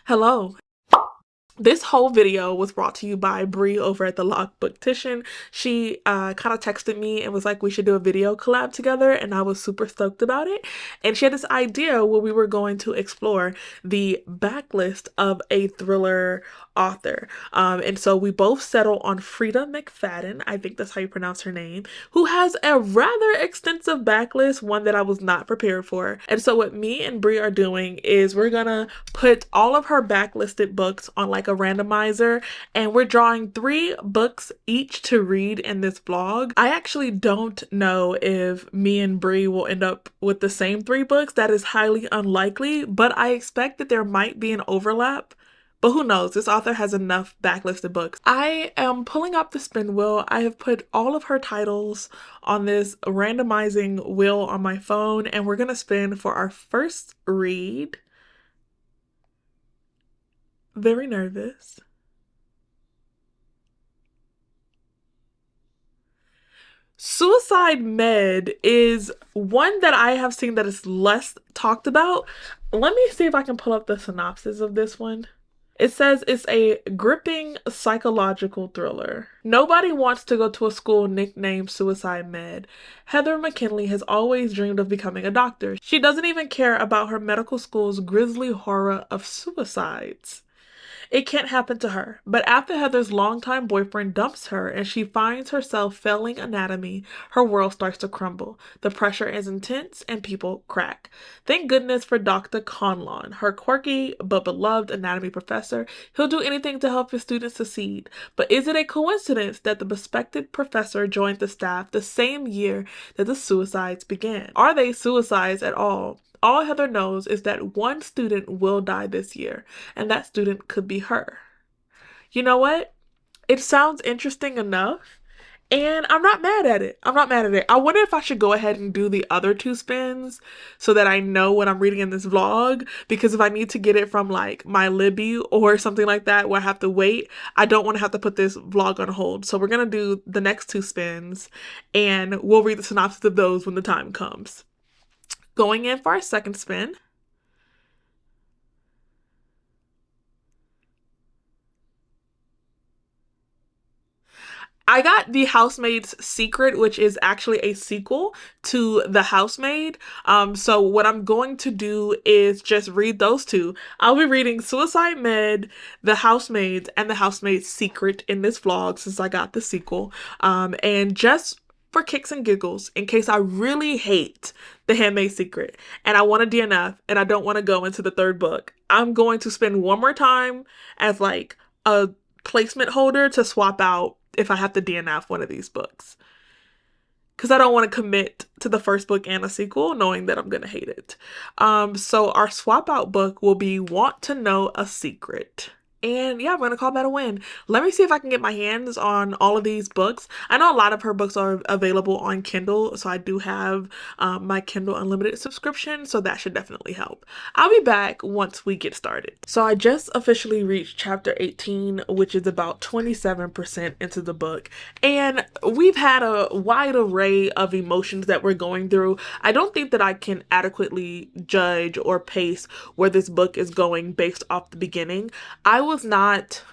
Hello. This whole video was brought to you by Bree over at the Lock Booktician. She kind of texted me and was like, we should do a video collab together, and I was super stoked about it. And she had this idea where we were going to explore the backlist of a thriller author. And so we both settled on Frieda McFadden, I think that's how you pronounce her name, who has a rather extensive backlist, one that I was not prepared for. And so what me and Bree are doing is we're gonna put all of her backlisted books on like a randomizer, and we're drawing 3 books each to read in this vlog. I actually don't know if me and Bree will end up with the same 3 books. That is highly unlikely, but I expect that there might be an overlap. But who knows? This author has enough backlisted books. I am pulling up the spin wheel. I have put all of her titles on this randomizing wheel on my phone, and we're gonna spin for our first read. Very nervous. Suicide Med is one that I have seen that is less talked about. Let me see if I can pull up the synopsis of this one. It says it's a gripping psychological thriller. Nobody wants to go to a school nicknamed Suicide Med. Heather McKinley has always dreamed of becoming a doctor. She doesn't even care about her medical school's grisly horror of suicides. It can't happen to her, but after Heather's longtime boyfriend dumps her and she finds herself failing anatomy, her world starts to crumble. The pressure is intense and people crack. Thank goodness for Dr. Conlon, her quirky but beloved anatomy professor. He'll do anything to help his students succeed. But is it a coincidence that the respected professor joined the staff the same year that the suicides began? Are they suicides at all? All Heather knows is that one student will die this year, and that student could be her. You know what? It sounds interesting enough, and I'm not mad at it. I'm not mad at it. I wonder if I should go ahead and do the other 2 spins so that I know what I'm reading in this vlog, because if I need to get it from like my Libby or something like that where I have to wait, I don't want to have to put this vlog on hold. So we're going to do the next 2 spins, and we'll read the synopsis of those when the time comes. Going in for our second spin. I got The Housemaid's Secret, which is actually a sequel to The Housemaid. So what I'm going to do is just read those 2. I'll be reading Suicide Med, The Housemaid, and The Housemaid's Secret in this vlog since I got the sequel. And just for kicks and giggles, in case I really hate The Handmaid's Secret and I want a DNF and I don't want to go into the 3rd book, I'm going to spend one more time as like a placement holder to swap out if I have to DNF one of these books. Because I don't want to commit to the 1st book and a sequel knowing that I'm going to hate it. So our swap out book will be Want to Know a Secret. And yeah, I'm going to call that a win. Let me see if I can get my hands on all of these books. I know a lot of her books are available on Kindle, so I do have my Kindle Unlimited subscription, so that should definitely help. I'll be back once we get started. So I just officially reached chapter 18, which is about 27% into the book. And we've had a wide array of emotions that we're going through. I don't think that I can adequately judge or pace where this book is going based off the beginning. I was not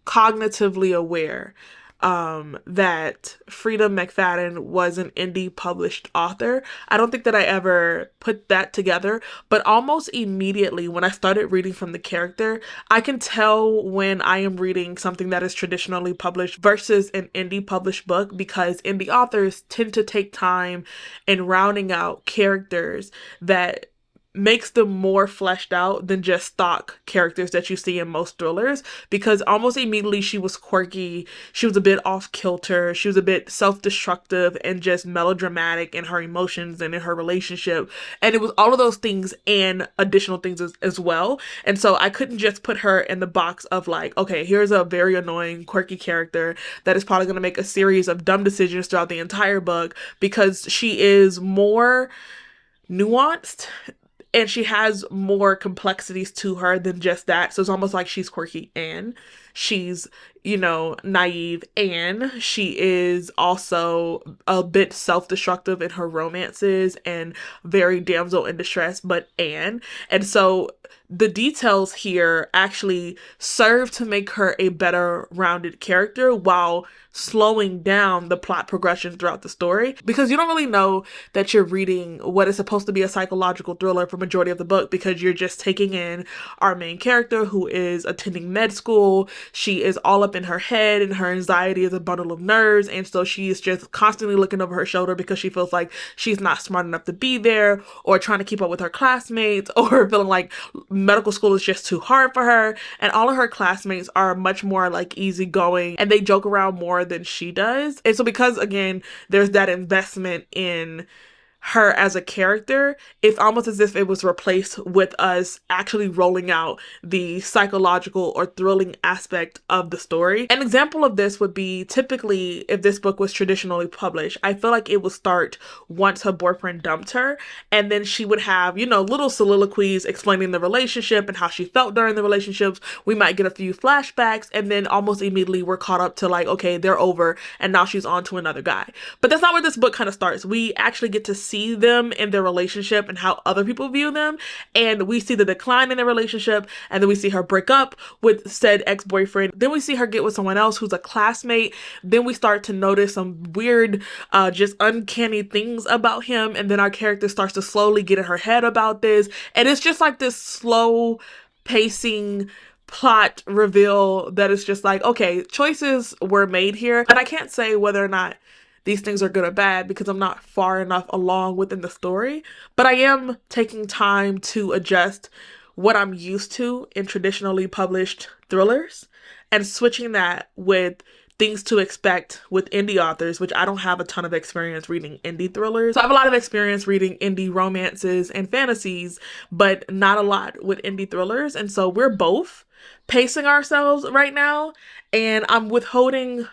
cognitively aware that Frieda McFadden was an indie published author. I don't think that I ever put that together, but almost immediately when I started reading from the character, I can tell when I am reading something that is traditionally published versus an indie published book, because indie authors tend to take time in rounding out characters that makes them more fleshed out than just stock characters that you see in most thrillers, because almost immediately she was quirky, she was a bit off kilter, she was a bit self-destructive and just melodramatic in her emotions and in her relationship, and it was all of those things and additional things as well. And so I couldn't just put her in the box of like, okay, here's a very annoying quirky character that is probably going to make a series of dumb decisions throughout the entire book, because she is more nuanced and she has more complexities to her than just that. So it's almost like she's quirky and she's, naive Anne. She is also a bit self-destructive in her romances and very damsel in distress, but Anne. And so the details here actually serve to make her a better rounded character while slowing down the plot progression throughout the story, because you don't really know that you're reading what is supposed to be a psychological thriller for majority of the book, because you're just taking in our main character who is attending med school. She is all up in her head and her anxiety is a bundle of nerves, and so she's just constantly looking over her shoulder because she feels like she's not smart enough to be there, or trying to keep up with her classmates, or feeling like medical school is just too hard for her. And all of her classmates are much more like easygoing and they joke around more than she does. And so because again there's that investment in her as a character, it's almost as if it was replaced with us actually rolling out the psychological or thrilling aspect of the story. An example of this would be, typically if this book was traditionally published, I feel like it would start once her boyfriend dumped her, and then she would have, little soliloquies explaining the relationship and how she felt during the relationships. We might get a few flashbacks, and then almost immediately we're caught up to like, okay, they're over and now she's on to another guy. But that's not where this book kind of starts. We actually get to see them in their relationship and how other people view them, and we see the decline in their relationship, and then we see her break up with said ex-boyfriend, then we see her get with someone else who's a classmate, then we start to notice some weird just uncanny things about him, and then our character starts to slowly get in her head about this, and it's just like this slow pacing plot reveal that is just like, okay, choices were made here. And I can't say whether or not these things are good or bad because I'm not far enough along within the story, but I am taking time to adjust what I'm used to in traditionally published thrillers and switching that with things to expect with indie authors, which I don't have a ton of experience reading indie thrillers. So I have a lot of experience reading indie romances and fantasies, but not a lot with indie thrillers. And so we're both pacing ourselves right now, and I'm withholding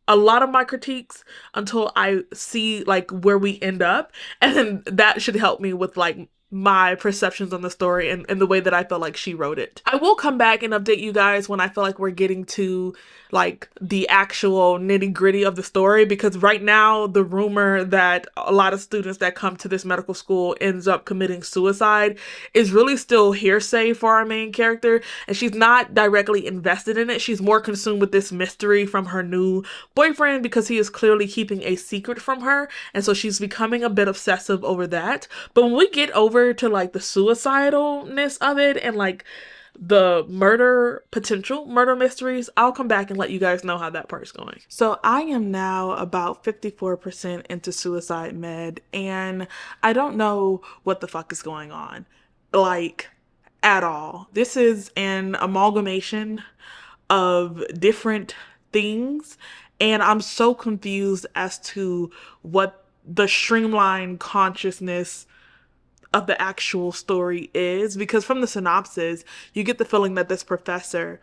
a lot of my critiques until I see like where we end up, and then that should help me with like my perceptions on the story and the way that I felt like she wrote it. I will come back and update you guys when I feel like we're getting to like the actual nitty gritty of the story, because right now the rumor that a lot of students that come to this medical school ends up committing suicide is really still hearsay for our main character, and she's not directly invested in it. She's more consumed with this mystery from her new boyfriend because he is clearly keeping a secret from her, and so she's becoming a bit obsessive over that. But when we get over to like the suicidalness of it and like the potential murder mysteries, I'll come back and let you guys know how that part's going. So I am now about 54% into Suicide Med, and I don't know what the fuck is going on, like, at all. This is an amalgamation of different things, and I'm so confused as to what the streamlined consciousness of the actual story is, because from the synopsis you get the feeling that this professor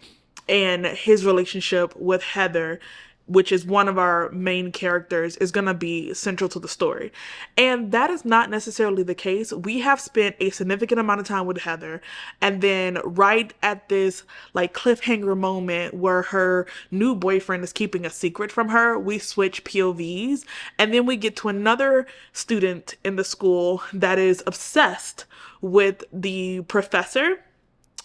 and his relationship with Heather, which is one of our main characters, is going to be central to the story. And that is not necessarily the case. We have spent a significant amount of time with Heather, and then right at this like cliffhanger moment where her new boyfriend is keeping a secret from her, we switch POVs, and then we get to another student in the school that is obsessed with the professor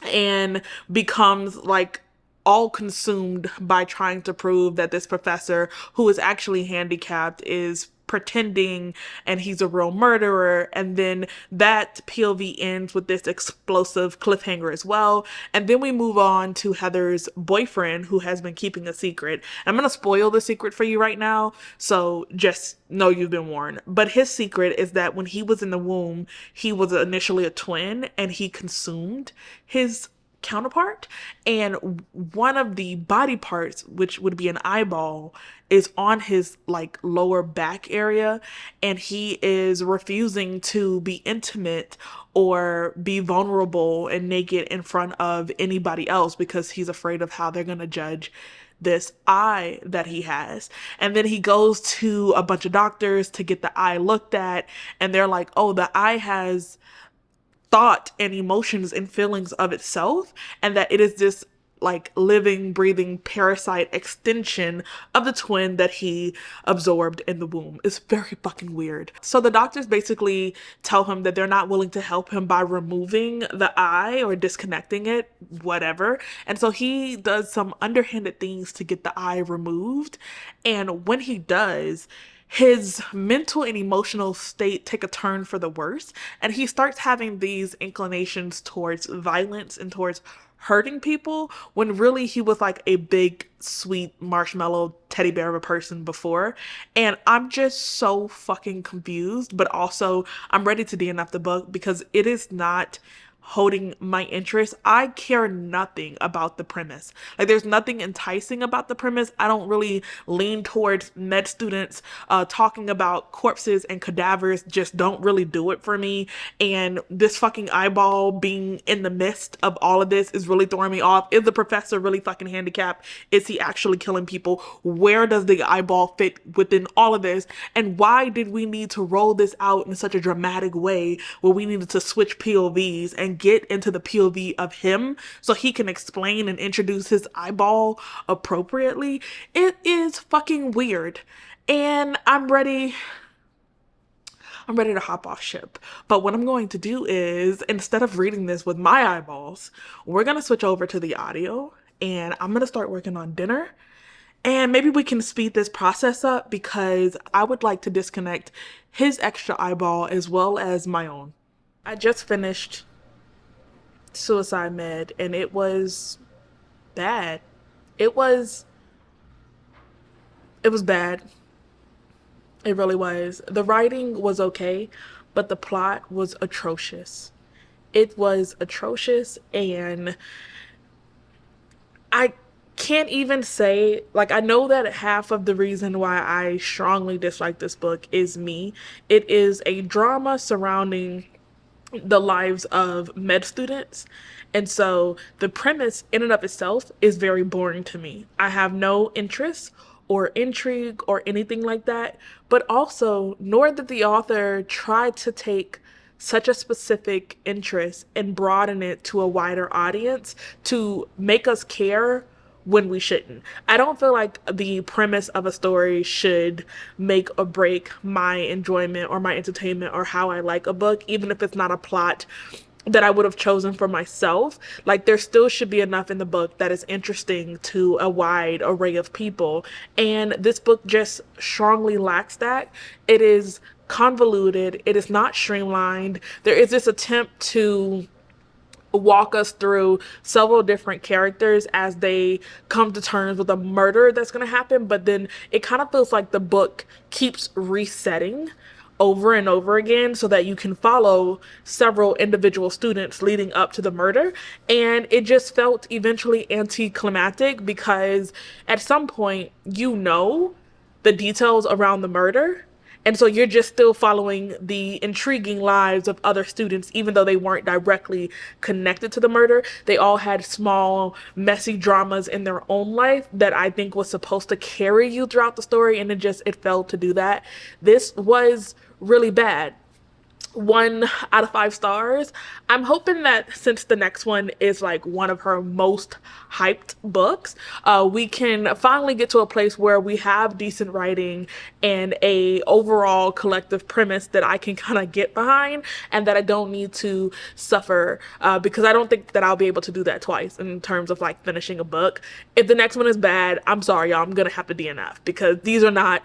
and becomes like all consumed by trying to prove that this professor, who is actually handicapped, is pretending and he's a real murderer. And then that POV ends with this explosive cliffhanger as well. And then we move on to Heather's boyfriend, who has been keeping a secret. I'm going to spoil the secret for you right now, so just know you've been warned. But his secret is that when he was in the womb, he was initially a twin and he consumed his counterpart, and one of the body parts, which would be an eyeball, is on his like lower back area, and he is refusing to be intimate or be vulnerable and naked in front of anybody else because he's afraid of how they're going to judge this eye that he has. And then he goes to a bunch of doctors to get the eye looked at, and they're like, oh, the eye has thought and emotions and feelings of itself, and that it is this like living, breathing parasite extension of the twin that he absorbed in the womb. It's very fucking weird. So the doctors basically tell him that they're not willing to help him by removing the eye or disconnecting it, whatever. And so he does some underhanded things to get the eye removed. And when he does, his mental and emotional state take a turn for the worse, and he starts having these inclinations towards violence and towards hurting people, when really he was like a big sweet marshmallow teddy bear of a person before. And I'm just so fucking confused, but also I'm ready to DNF the book because it is not holding my interest. I care nothing about the premise. Like, there's nothing enticing about the premise. I don't really lean towards med students talking about corpses and cadavers. Just don't really do it for me. And this fucking eyeball being in the midst of all of this is really throwing me off. Is the professor really fucking handicapped? Is he actually killing people? Where does the eyeball fit within all of this? And why did we need to roll this out in such a dramatic way where we needed to switch POVs and get into the POV of him so he can explain and introduce his eyeball appropriately? It is fucking weird. And I'm ready to hop off ship. But what I'm going to do is, instead of reading this with my eyeballs, we're going to switch over to the audio, and I'm going to start working on dinner. And maybe we can speed this process up because I would like to disconnect his extra eyeball as well as my own. I just finished Suicide Med, and it was bad. It was bad. It really was. The writing was okay, but the plot was atrocious. It was atrocious, and I can't even say, like, I know that half of the reason why I strongly dislike this book is me. It is a drama surrounding the lives of med students. And so the premise in and of itself is very boring to me. I have no interest or intrigue or anything like that, but also nor did the author try to take such a specific interest and broaden it to a wider audience to make us care when we shouldn't. I don't feel like the premise of a story should make or break my enjoyment or my entertainment or how I like a book, even if it's not a plot that I would have chosen for myself. Like, there still should be enough in the book that is interesting to a wide array of people. And this book just strongly lacks that. It is convoluted. It is not streamlined. There is this attempt to walk us through several different characters as they come to terms with a murder that's going to happen, but then it kind of feels like the book keeps resetting over and over again so that you can follow several individual students leading up to the murder. And it just felt eventually anticlimactic because at some point you know the details around the murder, and so you're just still following the intriguing lives of other students, even though they weren't directly connected to the murder. They all had small, messy dramas in their own life that I think was supposed to carry you throughout the story, and it failed to do that. This was really bad. 1 out of 5 stars. I'm hoping that since the next one is like one of her most hyped books, we can finally get to a place where we have decent writing and a overall collective premise that I can kind of get behind, and that I don't need to suffer because I don't think that I'll be able to do that twice in terms of like finishing a book. If the next one is bad, I'm sorry, y'all, I'm gonna have to DNF because these are not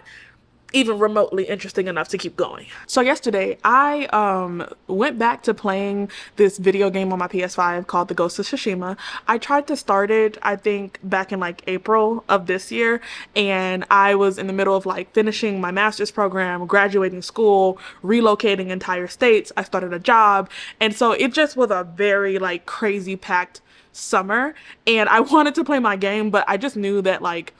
even remotely interesting enough to keep going. So yesterday I went back to playing this video game on my PS5 called The Ghost of Tsushima. I tried to start it, I think back in like April of this year, and I was in the middle of like finishing my master's program, graduating school, relocating entire states. I started a job, and so it just was a very like crazy packed summer, and I wanted to play my game, but I just knew that like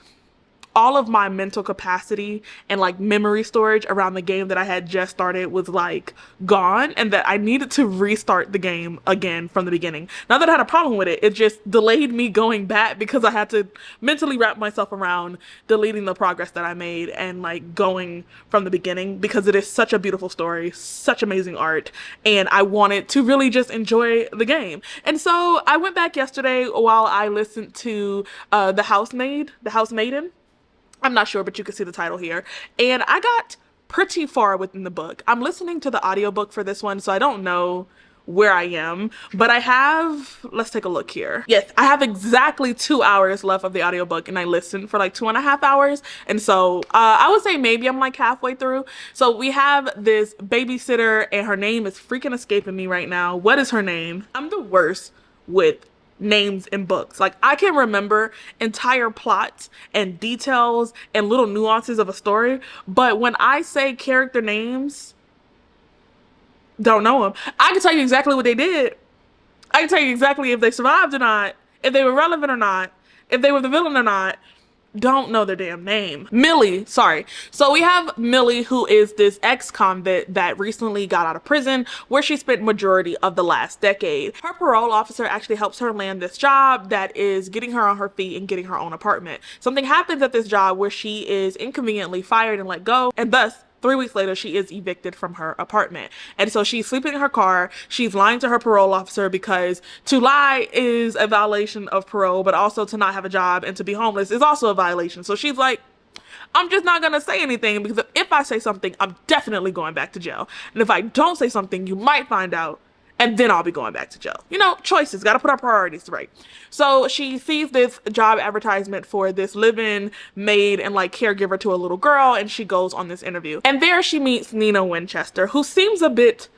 all of my mental capacity and like memory storage around the game that I had just started was like gone, and that I needed to restart the game again from the beginning. Not that I had a problem with it, it just delayed me going back because I had to mentally wrap myself around deleting the progress that I made and like going from the beginning, because it is such a beautiful story, such amazing art, and I wanted to really just enjoy the game. And so I went back yesterday while I listened to The Housemaiden. I'm not sure, but you can see the title here. And I got pretty far within the book. I'm listening to the audiobook for this one, so I don't know where I am, but I have, let's take a look here. Yes, I have exactly 2 hours left of the audiobook, and I listened for like 2.5 hours. And so I would say maybe I'm like halfway through. So we have this babysitter, and her name is freaking escaping me right now. What is her name? I'm the worst with names in books. Like, I can remember entire plots and details and little nuances of a story, but when I say character names, don't know them. I can tell you exactly what they did. I can tell you exactly if they survived or not, if they were relevant or not, if they were the villain or not. Don't know their damn name. Millie, sorry. So we have Millie, who is this ex-convict that recently got out of prison, where she spent majority of the last decade. Her parole officer actually helps her land this job that is getting her on her feet and getting her own apartment. Something happens at this job where she is inconveniently fired and let go, and thus 3 weeks later, she is evicted from her apartment. And so she's sleeping in her car. She's lying to her parole officer, because to lie is a violation of parole, but also to not have a job and to be homeless is also a violation. So she's like, I'm just not going to say anything, because if I say something, I'm definitely going back to jail. And if I don't say something, you might find out, and then I'll be going back to jail. You know, choices, got to put our priorities right. So she sees this job advertisement for this live-in maid and like caregiver to a little girl, and she goes on this interview. And there she meets Nina Winchester, who seems a bit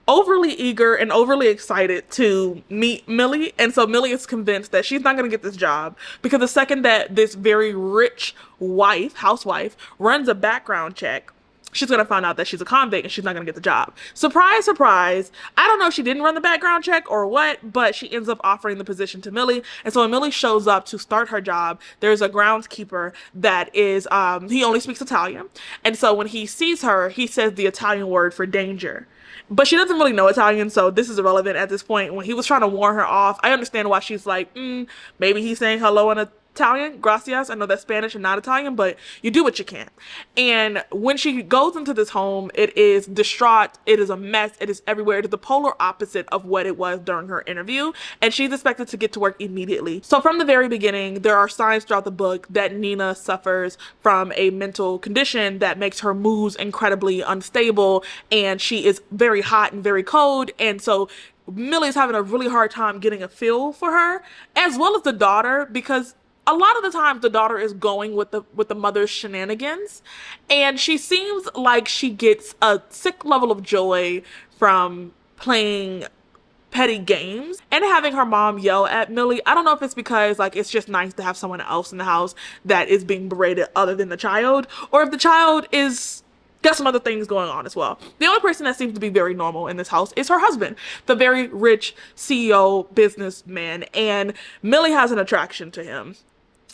overly eager and overly excited to meet Millie. And so Millie is convinced that she's not going to get this job, because the second that this very rich housewife runs a background check, she's going to find out that she's a convict and she's not going to get the job. Surprise, surprise. I don't know if she didn't run the background check or what, but she ends up offering the position to Millie. And so when Millie shows up to start her job, there's a groundskeeper that is, he only speaks Italian. And so when he sees her, he says the Italian word for danger. But she doesn't really know Italian, so this is irrelevant at this point. When he was trying to warn her off, I understand why she's like, maybe he's saying hello in Italian, gracias. I know that's Spanish and not Italian, but you do what you can. And when she goes into this home, it is distraught, it is a mess, it is everywhere. It is the polar opposite of what it was during her interview, and she's expected to get to work immediately. So from the very beginning, there are signs throughout the book that Nina suffers from a mental condition that makes her moods incredibly unstable, and she is very hot and very cold. And so Millie's having a really hard time getting a feel for her, as well as the daughter, because a lot of the times the daughter is going with the mother's shenanigans, and she seems like she gets a sick level of joy from playing petty games and having her mom yell at Millie. I don't know if it's because like it's just nice to have someone else in the house that is being berated other than the child, or if the child is got some other things going on as well. The only person that seems to be very normal in this house is her husband, the very rich CEO businessman, and Millie has an attraction to him.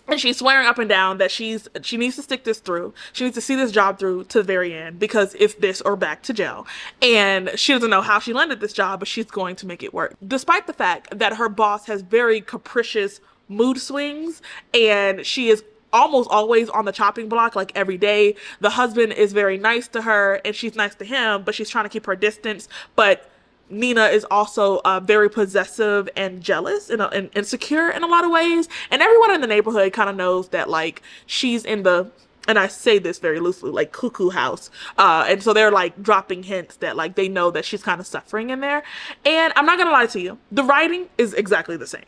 And she's swearing up and down that she needs to stick this through. She needs to see this job through to the very end, because it's this or back to jail. And she doesn't know how she landed this job, but she's going to make it work. Despite the fact that her boss has very capricious mood swings, and she is almost always on the chopping block, like every day. The husband is very nice to her, and she's nice to him, but she's trying to keep her distance. But Nina is also very possessive and jealous and insecure in a lot of ways. And everyone in the neighborhood kind of knows that like she's in the, and I say this very loosely, like cuckoo house. And so they're like dropping hints that like they know that she's kind of suffering in there. And I'm not going to lie to you, the writing is exactly the same.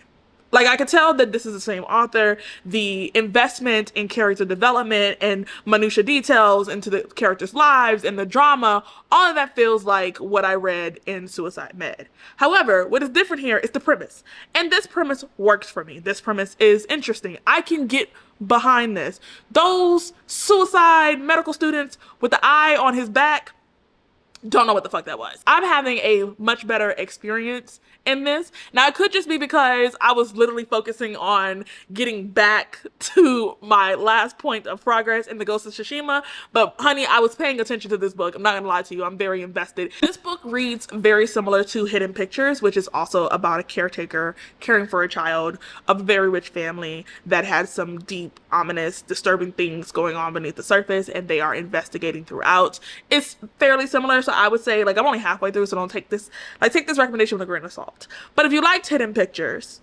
Like, I could tell that this is the same author. The investment in character development and minutia details into the characters' lives and the drama, all of that feels like what I read in Suicide Med. However, what is different here is the premise. And this premise works for me. This premise is interesting. I can get behind this. Those suicide medical students with the eye on his back, Don't know what the fuck that was. I'm having a much better experience in this. Now, it could just be because I was literally focusing on getting back to my last point of progress in the Ghost of Tsushima, but honey, I was paying attention to this book. I'm not gonna lie to you, I'm very invested. This book reads very similar to Hidden Pictures, which is also about a caretaker caring for a child of a very rich family that had some deep, ominous, disturbing things going on beneath the surface, and they are investigating throughout. It's fairly similar, so I would say, like, I'm only halfway through, so don't take this, like, take this recommendation with a grain of salt. But if you liked Hidden Pictures,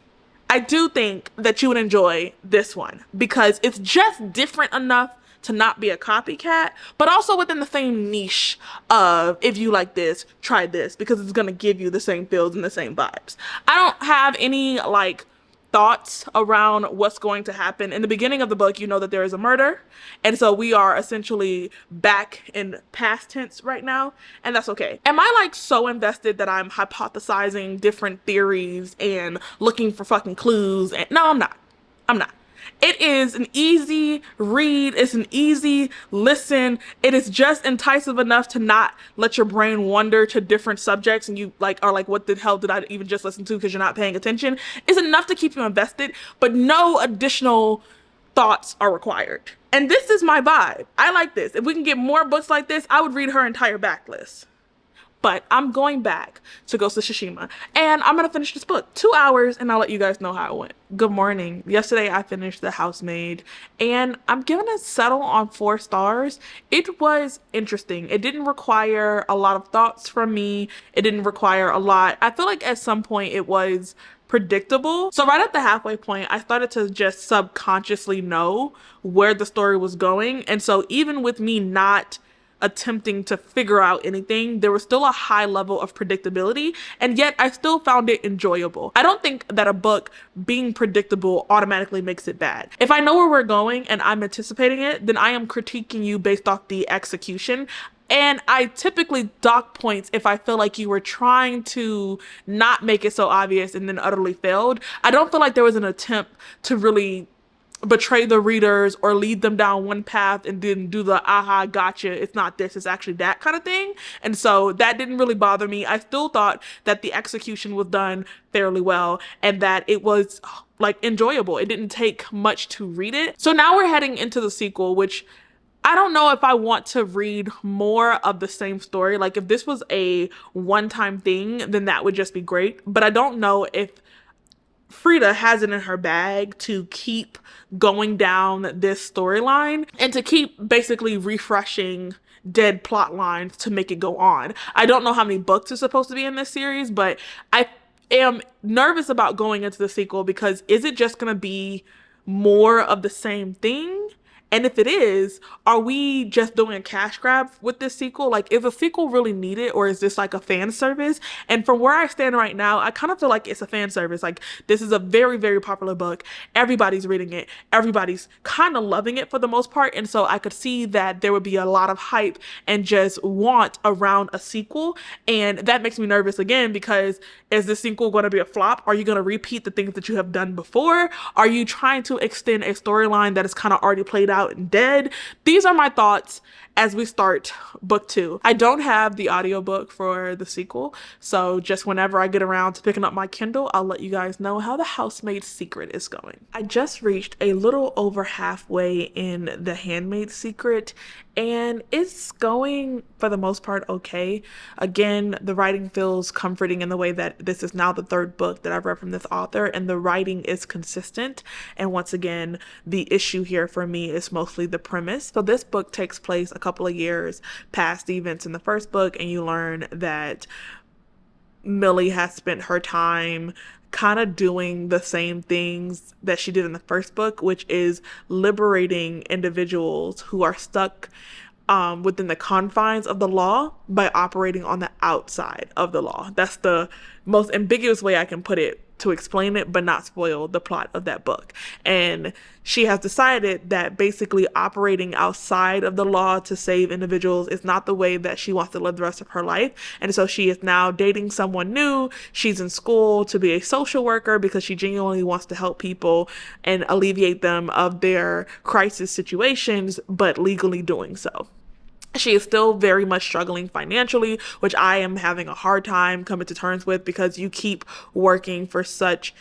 I do think that you would enjoy this one because it's just different enough to not be a copycat, but also within the same niche of, if you like this, try this, because it's gonna give you the same feels and the same vibes. I don't have any, like, thoughts around what's going to happen. In the beginning of the book, you know that there is a murder, and so we are essentially back in past tense right now, and that's okay. Am I, like, so invested that I'm hypothesizing different theories and looking for fucking clues? And no, I'm not. I'm not. It is an easy read. It's an easy listen. It is just enticing enough to not let your brain wander to different subjects and you like are like, what the hell did I even just listen to, because you're not paying attention. It's enough to keep you invested, but no additional thoughts are required. And this is my vibe. I like this. If we can get more books like this, I would read her entire backlist. But I'm going back to Ghost of Tsushima, and I'm gonna finish this book. 2 hours, and I'll let you guys know how it went. Good morning. Yesterday I finished The Housemaid, and I'm giving it settle on 4 stars. It was interesting. It didn't require a lot of thoughts from me. It didn't require a lot. I feel like at some point it was predictable. So right at the halfway point, I started to just subconsciously know where the story was going. And so even with me not attempting to figure out anything, there was still a high level of predictability, and yet I still found it enjoyable. I don't think that a book being predictable automatically makes it bad. If I know where we're going and I'm anticipating it, then I am critiquing you based off the execution. And I typically dock points if I feel like you were trying to not make it so obvious and then utterly failed. I don't feel like there was an attempt to really betray the readers or lead them down one path and then do the aha gotcha, it's not this, it's actually that kind of thing. And so that didn't really bother me. I still thought that the execution was done fairly well and that it was like enjoyable. It didn't take much to read it. So now we're heading into the sequel, which I don't know if I want to read more of the same story. Like, if this was a one-time thing, then that would just be great. But I don't know if Frieda has it in her bag to keep going down this storyline and to keep basically refreshing dead plot lines to make it go on. I don't know how many books are supposed to be in this series, but I am nervous about going into the sequel because is it just going to be more of the same thing? And if it is, are we just doing a cash grab with this sequel? Like, is a sequel really needed, or is this like a fan service? And from where I stand right now, I kind of feel like it's a fan service. Like, this is a very, very popular book. Everybody's reading it. Everybody's kind of loving it for the most part. And so I could see that there would be a lot of hype and just want around a sequel. And that makes me nervous again, because is the sequel going to be a flop? Are you going to repeat the things that you have done before? Are you trying to extend a storyline that is kind of already played out and dead? These are my thoughts as we start book 2. I don't have the audiobook for the sequel, so just whenever I get around to picking up my Kindle, I'll let you guys know how The Housemaid's Secret is going. I just reached a little over halfway in The Handmaid's Secret, and it's going for the most part okay. Again, the writing feels comforting in the way that this is now the 3rd book that I've read from this author, and the writing is consistent. And once again, the issue here for me is mostly the premise. So this book takes place a couple of years past the events in the 1st book, and you learn that Millie has spent her time kind of doing the same things that she did in the 1st book, which is liberating individuals who are stuck within the confines of the law by operating on the outside of the law. That's the most ambiguous way I can put it to explain it, but not spoil the plot of that book. And she has decided that basically operating outside of the law to save individuals is not the way that she wants to live the rest of her life. And so she is now dating someone new. She's in school to be a social worker because she genuinely wants to help people and alleviate them of their crisis situations, but legally doing so. She is still very much struggling financially, which I am having a hard time coming to terms with, because you keep working for such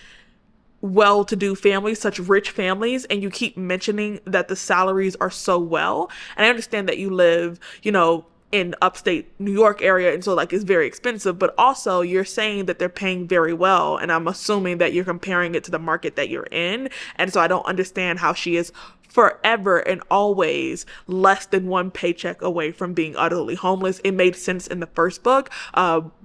well-to-do families, such rich families, and you keep mentioning that the salaries are so well. And I understand that you live, in upstate New York area, and so like it's very expensive, but also you're saying that they're paying very well, and I'm assuming that you're comparing it to the market that you're in. And so I don't understand how she is forever and always less than one paycheck away from being utterly homeless. It made sense in the first book,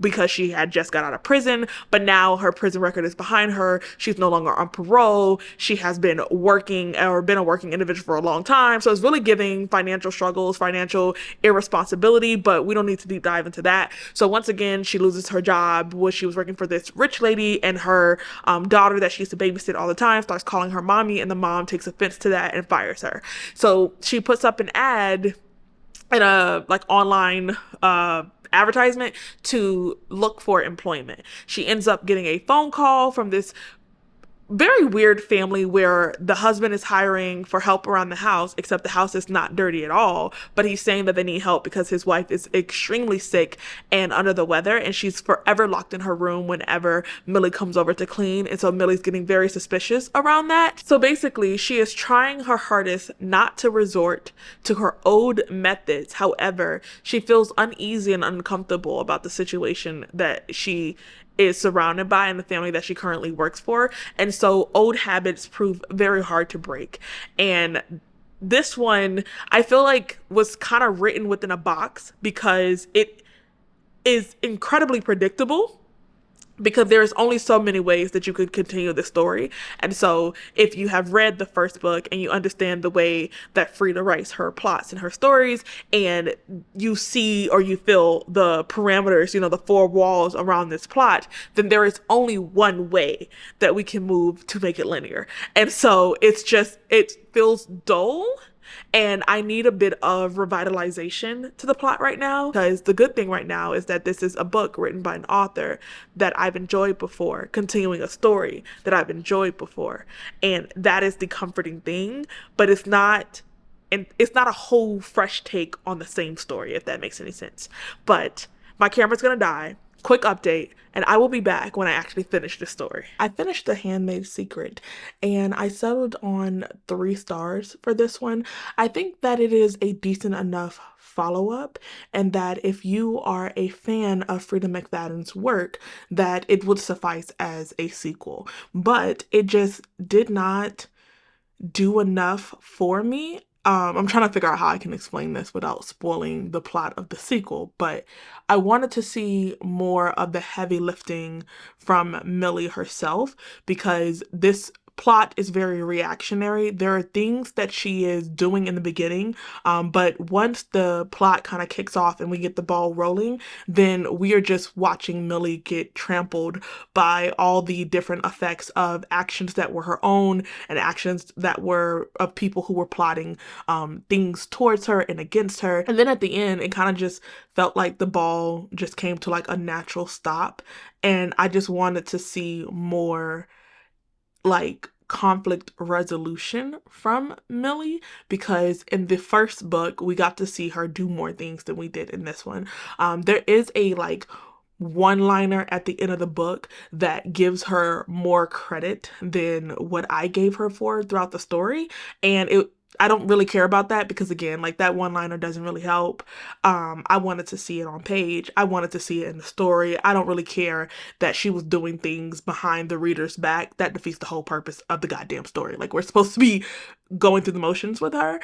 because she had just got out of prison, but now her prison record is behind her. She's no longer on parole. She has been working, or been a working individual for a long time. So it's really giving financial struggles, financial irresponsibility, but we don't need to deep dive into that. So once again, she loses her job where she was working for this rich lady, and her daughter that she used to babysit all the time starts calling her mommy, and the mom takes offense to that and fires her. So she puts up an ad in a like online advertisement to look for employment. She ends up getting a phone call from this very weird family where the husband is hiring for help around the house, except the house is not dirty at all. But he's saying that they need help because his wife is extremely sick and under the weather, and she's forever locked in her room whenever Millie comes over to clean. And so Millie's getting very suspicious around that. So basically, she is trying her hardest not to resort to her old methods. However, she feels uneasy and uncomfortable about the situation that she is surrounded by and the family that she currently works for. And so old habits prove very hard to break. And this one, I feel like, was kind of written within a box because it is incredibly predictable, because there's only so many ways that you could continue the story. And so if you have read the first book and you understand the way that Frieda writes her plots and her stories, and you see or you feel the parameters, the four walls around this plot, then there is only one way that we can move to make it linear. And so it feels dull. And I need a bit of revitalization to the plot right now, because the good thing right now is that this is a book written by an author that I've enjoyed before, continuing a story that I've enjoyed before. And that is the comforting thing, but it's not a whole fresh take on the same story, if that makes any sense. But my camera's gonna die. Quick update, and I will be back when I actually finish the story. I finished The Handmaid's Secret, and I settled on 3 stars for this one. I think that it is a decent enough follow-up, and that if you are a fan of Frieda McFadden's work, that it would suffice as a sequel. But it just did not do enough for me. I'm trying to figure out how I can explain this without spoiling the plot of the sequel, but I wanted to see more of the heavy lifting from Millie herself, because this plot is very reactionary. There are things that she is doing in the beginning, but once the plot kind of kicks off and we get the ball rolling, then we are just watching Millie get trampled by all the different effects of actions that were her own and actions that were of people who were plotting things towards her and against her. And then at the end, it kind of just felt like the ball just came to like a natural stop, and I just wanted to see more like conflict resolution from Millie, because in the first book we got to see her do more things than we did in this one. There is a like one-liner at the end of the book that gives her more credit than what I gave her for throughout the story, and I don't really care about that, because again, like, that one-liner doesn't really help. I wanted to see it on page. I wanted to see it in the story. I don't really care that she was doing things behind the reader's back. That defeats the whole purpose of the goddamn story. Like, we're supposed to be going through the motions with her.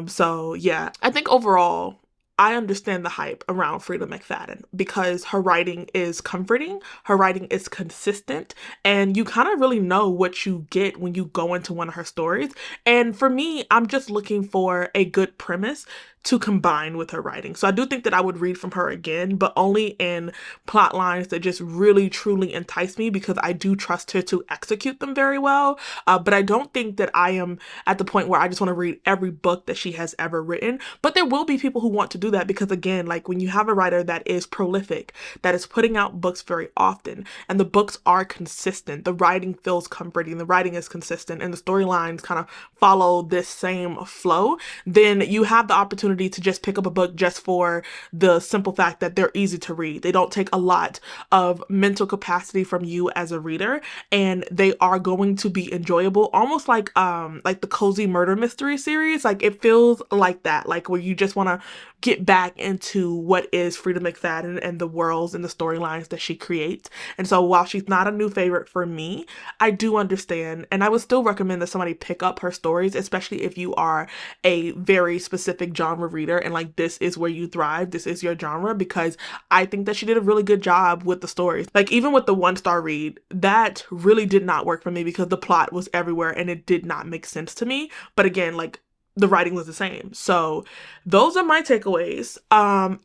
So yeah, I think overall, I understand the hype around Frieda McFadden, because her writing is comforting, her writing is consistent, and you kind of really know what you get when you go into one of her stories. And for me, I'm just looking for a good premise to combine with her writing. So I do think that I would read from her again, but only in plot lines that just really truly entice me, because I do trust her to execute them very well. But I don't think that I am at the point where I just want to read every book that she has ever written. But there will be people who want to do that because, again, like when you have a writer that is prolific, that is putting out books very often, and the books are consistent, the writing feels comforting, the writing is consistent, and the storylines kind of follow this same flow, then you have the opportunity to just pick up a book just for the simple fact that they're easy to read. They don't take a lot of mental capacity from you as a reader, and they are going to be enjoyable, almost like the cozy murder mystery series. Like it feels like that, like where you just want to get back into what is Frieda McFadden and the worlds and the storylines that she creates. And so while she's not a new favorite for me, I do understand, and I would still recommend that somebody pick up her stories, especially if you are a very specific genre reader and like this is where you thrive, this is your genre, because I think that she did a really good job with the stories. Like even with the 1-star read, that really did not work for me because the plot was everywhere and it did not make sense to me. But again, like the writing was the same. So those are my takeaways. I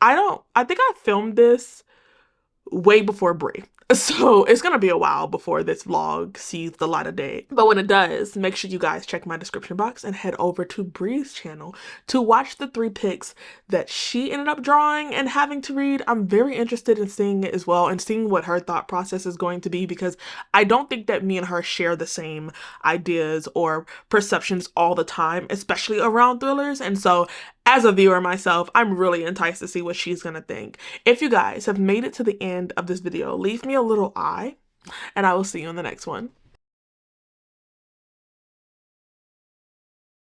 think I filmed this way before Brie. So it's gonna be a while before this vlog sees the light of day. But when it does, make sure you guys check my description box and head over to Brie's channel to watch the 3 picks that she ended up drawing and having to read. I'm very interested in seeing it as well and seeing what her thought process is going to be, because I don't think that me and her share the same ideas or perceptions all the time, especially around thrillers. And so as a viewer myself, I'm really enticed to see what she's gonna think. If you guys have made it to the end of this video, leave me a little eye, and I will see you in the next one.